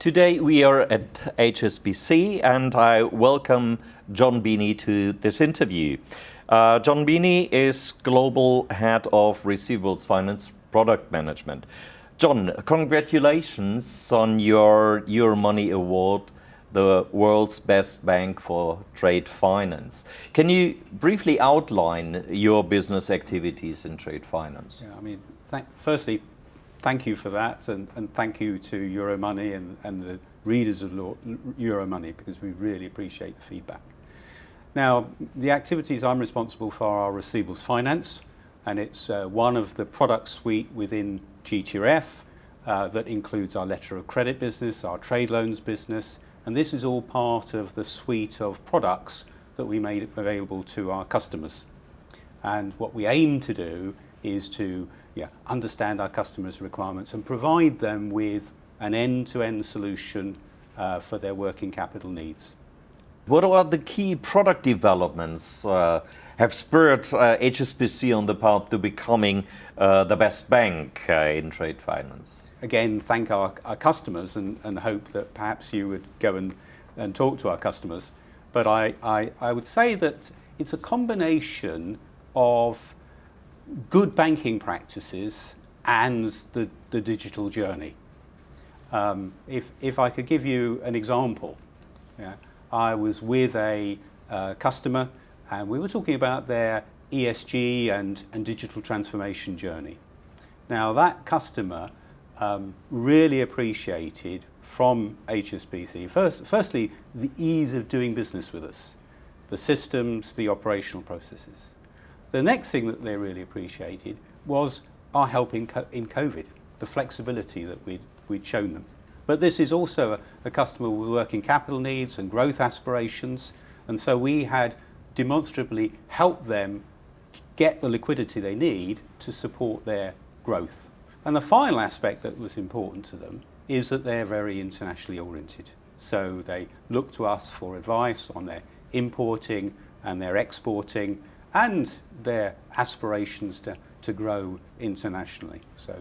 Today we are at HSBC and I welcome John Beaney to this interview. John Beaney is Global Head of Receivables Finance Product Management. John, congratulations on your Money Award, the world's best bank for trade finance. Can you briefly outline your business activities in trade finance? Yeah, firstly, thank you for that, and thank you to Euromoney and the readers of Euromoney, because we really appreciate the feedback. Now, the activities I'm responsible for are Receivables Finance, and it's one of the product suite within GTRF that includes our letter of credit business, our trade loans business, and this is all part of the suite of products that we made available to our customers. And what we aim to do is to understand our customers' requirements and provide them with an end-to-end solution for their working capital needs. What are the key product developments have spurred HSBC on the path to becoming the best bank in trade finance? Again, thank our customers and hope that perhaps you would go and talk to our customers. But I would say that it's a combination of good banking practices and the digital journey. If I could give you an example, I was with a customer and we were talking about their ESG and digital transformation journey. Now that customer really appreciated from HSBC, firstly, the ease of doing business with us, the systems, the operational processes. The next thing that they really appreciated was our help in COVID, the flexibility that we'd shown them. But this is also a customer with working capital needs and growth aspirations, and so we had demonstrably helped them get the liquidity they need to support their growth. And the final aspect that was important to them is that they're very internationally oriented. So they look to us for advice on their importing and their exporting and their aspirations to grow internationally. So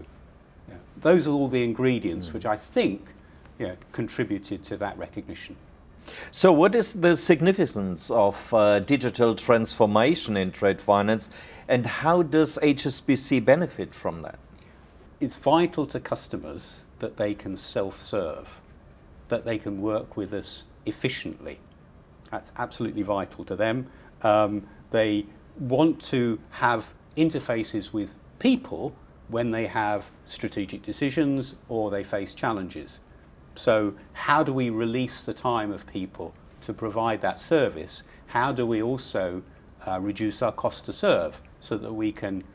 those are all the ingredients which I think contributed to that recognition. So what is the significance of digital transformation in trade finance, and how does HSBC benefit from that? It's vital to customers that they can self-serve, that they can work with us efficiently. That's absolutely vital to them. They want to have interfaces with people when they have strategic decisions or they face challenges. So how do we release the time of people to provide that service? How do we also reduce our cost to serve so that we can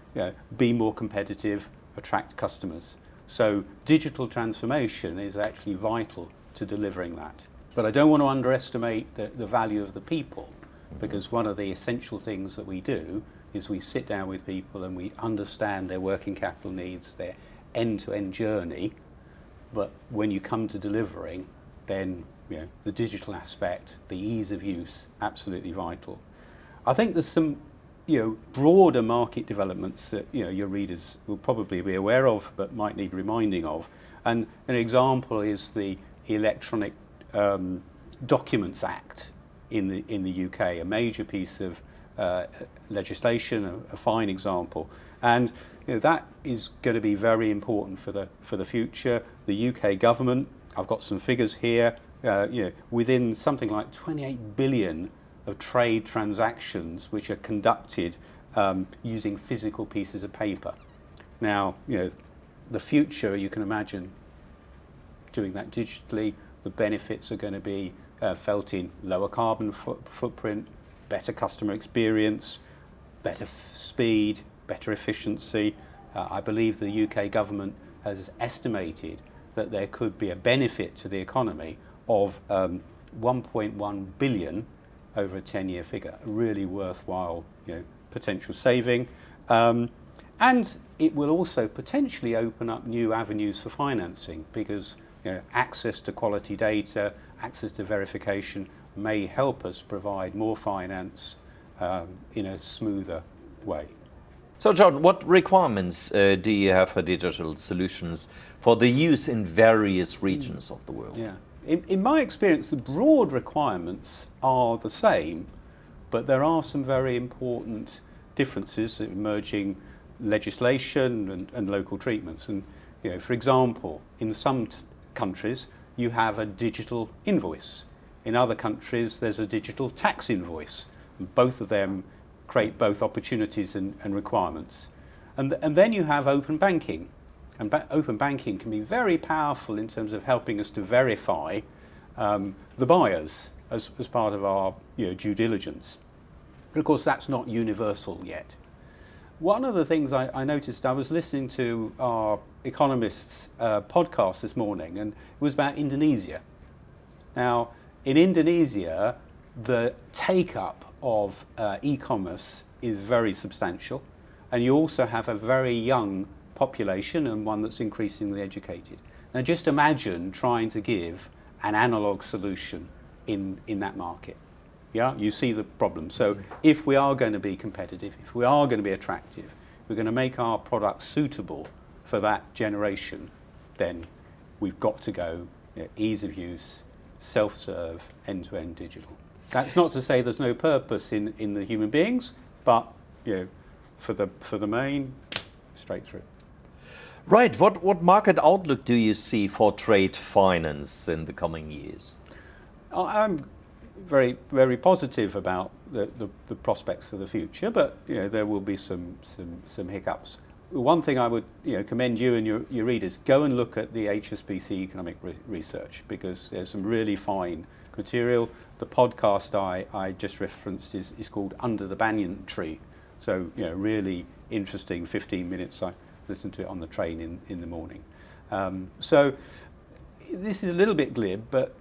be more competitive, attract customers? So digital transformation is actually vital to delivering that. But I don't want to underestimate the value of the people, because one of the essential things that we do is we sit down with people and we understand their working capital needs, their end-to-end journey. But when you come to delivering, then the digital aspect, the ease of use, absolutely vital. I think there's some broader market developments that your readers will probably be aware of but might need reminding of. And an example is the Electronic Documents Act in the UK, a major piece of legislation, a fine example. And that is going to be very important for the future. The UK government, I've got some figures here, within something like 28 billion of trade transactions which are conducted using physical pieces of paper. Now, the future, you can imagine doing that digitally. The benefits are going to be felt in lower carbon footprint, better customer experience, better speed, better efficiency. I believe the UK government has estimated that there could be a benefit to the economy of 1.1 billion over a 10-year figure, a really worthwhile potential saving. And it will also potentially open up new avenues for financing, because access to quality data, access to verification may help us provide more finance in a smoother way. So, John, what requirements do you have for digital solutions for the use in various regions of the world? Yeah. In my experience, the broad requirements are the same, but there are some very important differences, emerging legislation and local treatments. And, for example, in some countries, you have a digital invoice. In other countries, there's a digital tax invoice. And both of them create both opportunities and requirements. And then you have open banking. And open banking can be very powerful in terms of helping us to verify the buyers as part of our due diligence. But of course, that's not universal yet. One of the things I noticed, I was listening to our economist's podcast this morning, and it was about Indonesia. Now, in Indonesia, the take-up of e-commerce is very substantial, and you also have a very young population and one that's increasingly educated. Now just imagine trying to give an analog solution in that market. Yeah, you see the problem. So if we are going to be competitive, if we are going to be attractive, we're going to make our products suitable for that generation, then we've got to go ease of use, self-serve, end-to-end digital. That's not to say there's no purpose in the human beings, but for the main, straight through. Right. What market outlook do you see for trade finance in the coming years? I'm very, very positive about the prospects for the future, but there will be some hiccups. One thing I would commend you and your readers, go and look at the HSBC economic research, because there's some really fine material. The podcast I just referenced is called Under the Banyan Tree. So really interesting, 15 minutes. I listened to it on the train in the morning. So this is a little bit glib, but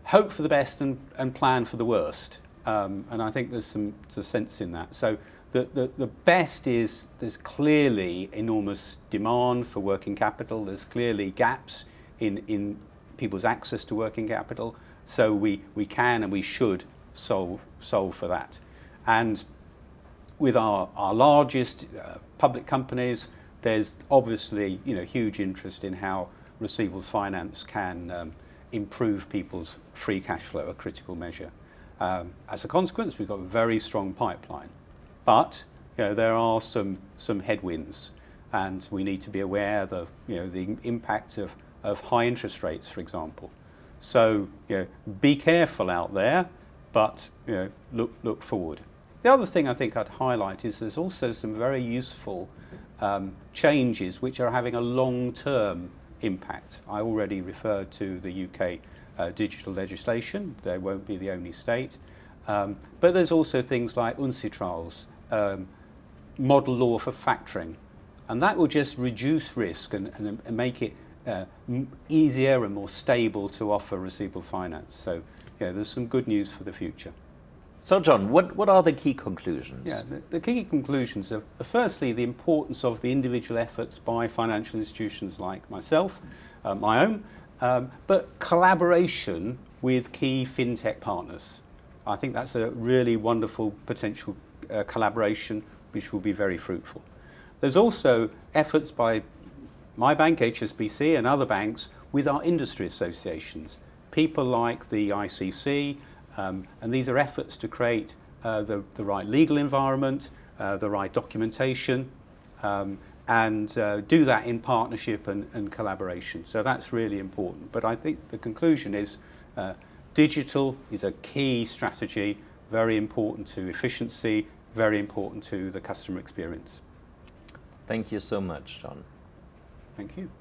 hope for the best and plan for the worst. And I think there's some sense in that. So the best is there's clearly enormous demand for working capital. There's clearly gaps in people's access to working capital. So we can and we should solve for that. And with our largest public companies, there's obviously huge interest in how Receivables Finance can improve people's free cash flow, a critical measure. As a consequence, we've got a very strong pipeline. But there are some headwinds, and we need to be aware of the impact of high interest rates, for example. So be careful out there, but look forward. The other thing I think I'd highlight is there's also some very useful changes which are having a long-term impact. I already referred to the UK digital legislation. They won't be the only state. But there's also things like UNCITRAL's model law for factoring. And that will just reduce risk and make it easier and more stable to offer receivable finance. So there's some good news for the future. So, John, what are the key conclusions? Yeah, the key conclusions are firstly the importance of the individual efforts by financial institutions like myself, my own, but collaboration with key fintech partners. I think that's a really wonderful potential collaboration which will be very fruitful. There's also efforts by my bank, HSBC, and other banks with our industry associations, people like the ICC, and these are efforts to create the right legal environment, the right documentation, and do that in partnership and collaboration. So that's really important. But I think the conclusion is digital is a key strategy, very important to efficiency, very important to the customer experience. Thank you so much, John. Thank you.